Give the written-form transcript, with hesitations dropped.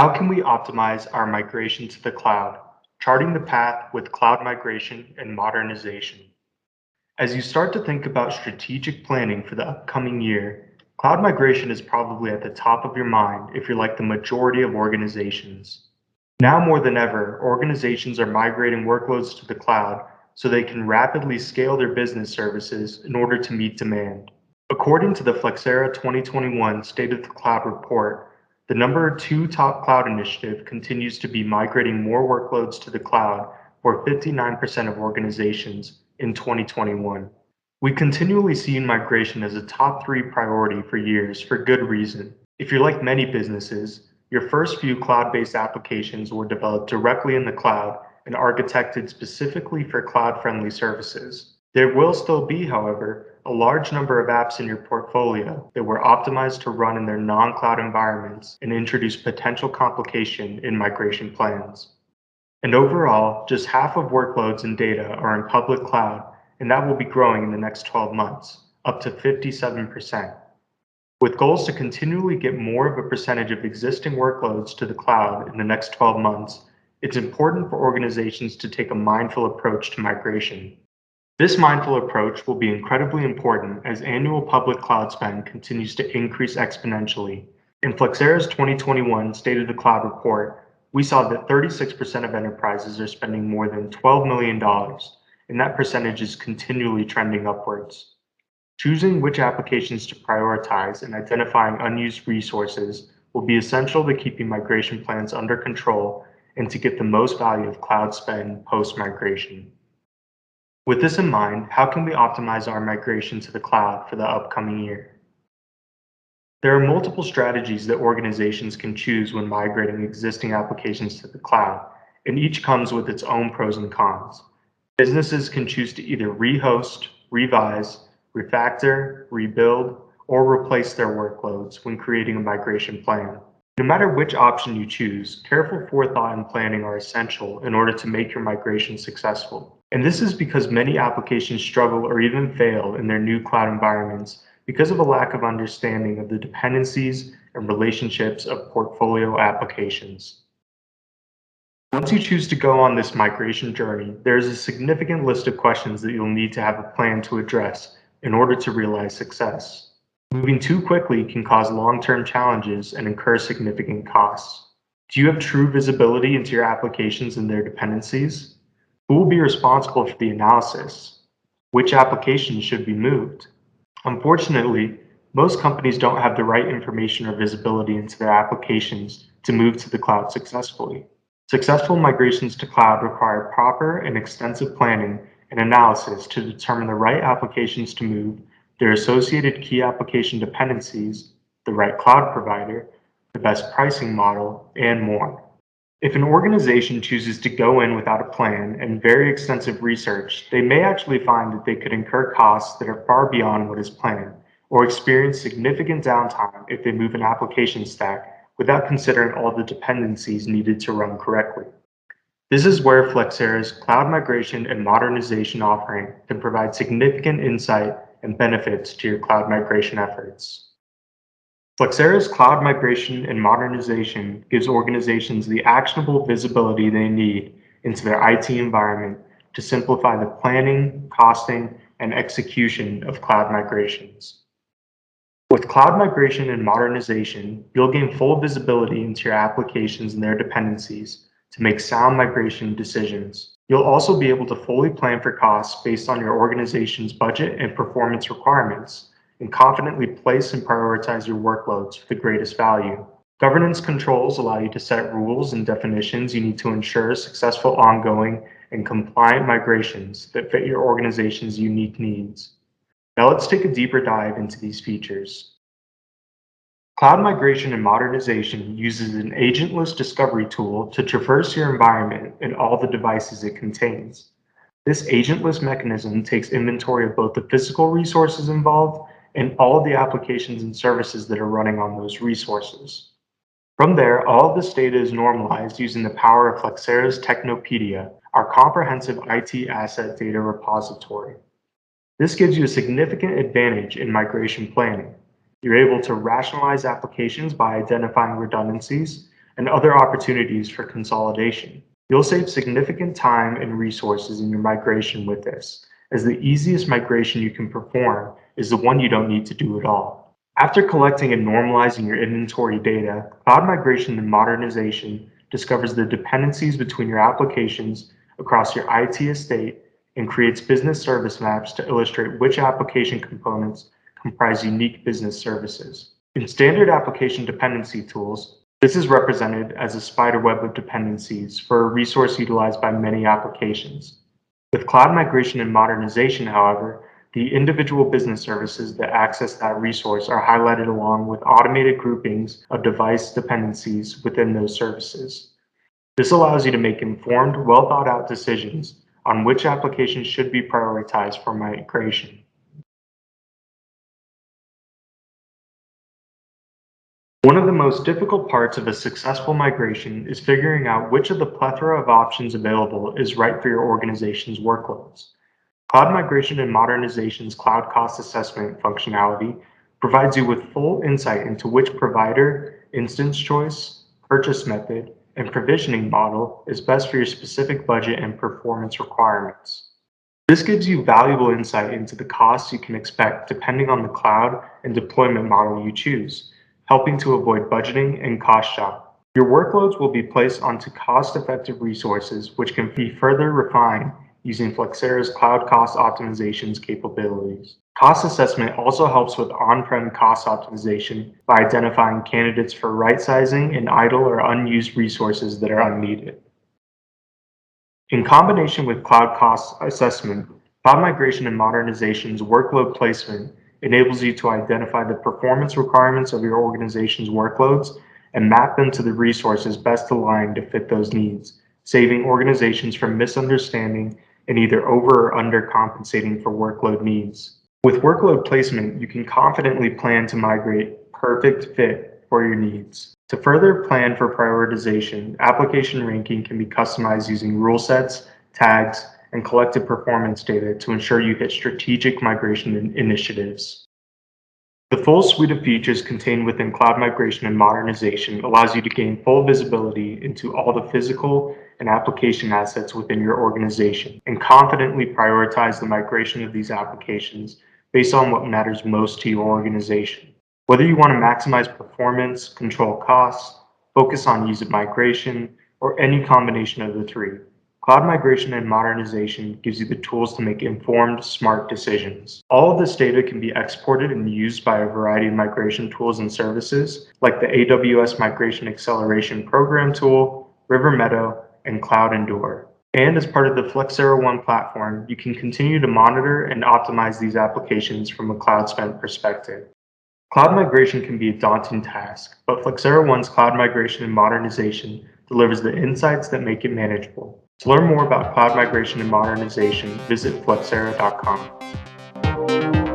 How can we optimize our migration to the cloud? Charting the path with cloud migration and modernization. As you start to think about strategic planning for the upcoming year, cloud migration is probably at the top of your mind if you're like the majority of organizations. Now more than ever, organizations are migrating workloads to the cloud so they can rapidly scale their business services in order to meet demand. According to the Flexera 2021 State of the Cloud report, the number two top cloud initiative continues to be migrating more workloads to the cloud for 59% of organizations in 2021. We continually see migration as a top three priority for years for good reason. If you're like many businesses, your first few cloud-based applications were developed directly in the cloud and architected specifically for cloud-friendly services. There will still be, however, a large number of apps in your portfolio that were optimized to run in their non-cloud environments and introduce potential complication in migration plans. And overall, just half of workloads and data are in public cloud, and that will be growing in the next 12 months, up to 57%. With goals to continually get more of a percentage of existing workloads to the cloud in the next 12 months, it's important for organizations to take a mindful approach to migration. This mindful approach will be incredibly important as annual public cloud spend continues to increase exponentially. In Flexera's 2021 State of the Cloud report, we saw that 36% of enterprises are spending more than $12 million, and that percentage is continually trending upwards. Choosing which applications to prioritize and identifying unused resources will be essential to keeping migration plans under control and to get the most value of cloud spend post-migration. With this in mind, how can we optimize our migration to the cloud for the upcoming year? There are multiple strategies that organizations can choose when migrating existing applications to the cloud, and each comes with its own pros and cons. Businesses can choose to either rehost, revise, refactor, rebuild, or replace their workloads when creating a migration plan. No matter which option you choose, careful forethought and planning are essential in order to make your migration successful. And this is because many applications struggle or even fail in their new cloud environments because of a lack of understanding of the dependencies and relationships of portfolio applications. Once you choose to go on this migration journey, there is a significant list of questions that you'll need to have a plan to address in order to realize success. Moving too quickly can cause long-term challenges and incur significant costs. Do you have true visibility into your applications and their dependencies? Who will be responsible for the analysis? Which applications should be moved? Unfortunately, most companies don't have the right information or visibility into their applications to move to the cloud successfully. Successful migrations to cloud require proper and extensive planning and analysis to determine the right applications to move, their associated key application dependencies, the right cloud provider, the best pricing model, and more. If an organization chooses to go in without a plan and very extensive research, they may actually find that they could incur costs that are far beyond what is planned, or experience significant downtime if they move an application stack without considering all the dependencies needed to run correctly. This is where Flexera's cloud migration and modernization offering can provide significant insight and benefits to your cloud migration efforts. Flexera's cloud migration and modernization gives organizations the actionable visibility they need into their IT environment to simplify the planning, costing, and execution of cloud migrations. With cloud migration and modernization, you'll gain full visibility into your applications and their dependencies to make sound migration decisions. You'll also be able to fully plan for costs based on your organization's budget and performance requirements, and confidently place and prioritize your workloads for the greatest value. Governance controls allow you to set rules and definitions you need to ensure successful ongoing and compliant migrations that fit your organization's unique needs. Now let's take a deeper dive into these features. Cloud migration and modernization uses an agentless discovery tool to traverse your environment and all the devices it contains. This agentless mechanism takes inventory of both the physical resources involved and all of the applications and services that are running on those resources. From there, all of this data is normalized using the power of Flexera's Technopedia, our comprehensive IT asset data repository. This gives you a significant advantage in migration planning. You're able to rationalize applications by identifying redundancies, and other opportunities for consolidation. You'll save significant time and resources in your migration with this, as the easiest migration you can perform is the one you don't need to do at all. After collecting and normalizing your inventory data, Cloud Migration and Modernization discovers the dependencies between your applications across your IT estate and creates business service maps to illustrate which application components comprise unique business services. In standard application dependency tools, this is represented as a spider web of dependencies for a resource utilized by many applications. With Cloud Migration and Modernization, however, the individual business services that access that resource are highlighted along with automated groupings of device dependencies within those services. This allows you to make informed, well thought out decisions on which applications should be prioritized for migration. One of the most difficult parts of a successful migration is figuring out which of the plethora of options available is right for your organization's workloads. Cloud Migration and Modernization's Cloud Cost Assessment functionality provides you with full insight into which provider, instance choice, purchase method, and provisioning model is best for your specific budget and performance requirements. This gives you valuable insight into the costs you can expect depending on the cloud and deployment model you choose, helping to avoid budgeting and cost shock. Your workloads will be placed onto cost-effective resources, which can be further refined using Flexera's cloud cost optimization's capabilities. Cost assessment also helps with on-prem cost optimization by identifying candidates for right-sizing and idle or unused resources that are unneeded. In combination with cloud cost assessment, Cloud Migration and Modernization's Workload Placement enables you to identify the performance requirements of your organization's workloads and map them to the resources best aligned to fit those needs, saving organizations from misunderstanding and either over or under compensating for workload needs. With Workload Placement, you can confidently plan to migrate perfect fit for your needs. To further plan for prioritization, application ranking can be customized using rule sets, tags, and collected performance data to ensure you hit strategic migration initiatives. The full suite of features contained within Cloud Migration and Modernization allows you to gain full visibility into all the physical and application assets within your organization and confidently prioritize the migration of these applications based on what matters most to your organization. Whether you want to maximize performance, control costs, focus on ease of migration, or any combination of the three, Cloud Migration and Modernization gives you the tools to make informed, smart decisions. All of this data can be exported and used by a variety of migration tools and services, like the AWS Migration Acceleration Program tool, River Meadow, and Cloud Endure. And as part of the Flexera One platform, you can continue to monitor and optimize these applications from a cloud spend perspective. Cloud migration can be a daunting task, but Flexera One's Cloud Migration and Modernization delivers the insights that make it manageable. To learn more about cloud migration and modernization, visit flexera.com.